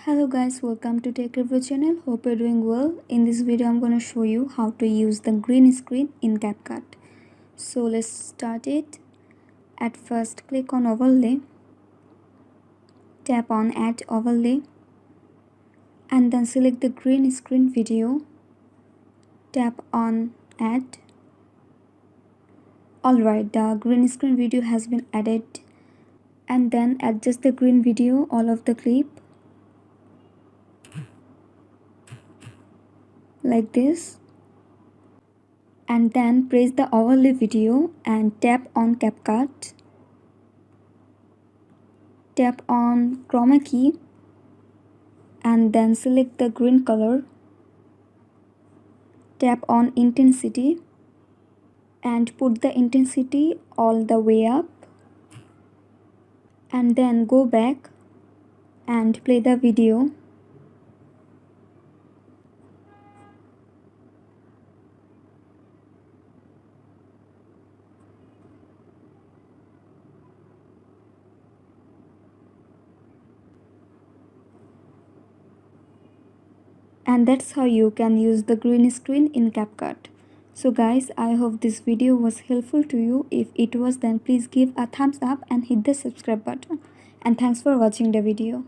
Hello guys, welcome to Techavro channel. Hope you're doing well. In this video I'm going to show you how to use the green screen in CapCut. So let's start it. At first click on overlay, tap on add overlay and then select the green screen video. Tap on add. Alright, the green screen video has been added, and then adjust the green video all of the clip like this, and then press the overlay video and tap on CapCut. Tap on chroma key and then select the green color. Tap on intensity and put the intensity all the way up, and then go back and play the video. And that's how you can use the green screen in CapCut. So guys, I hope this video was helpful to you. If it was, then please give a thumbs up and hit the subscribe button. And thanks for watching the video.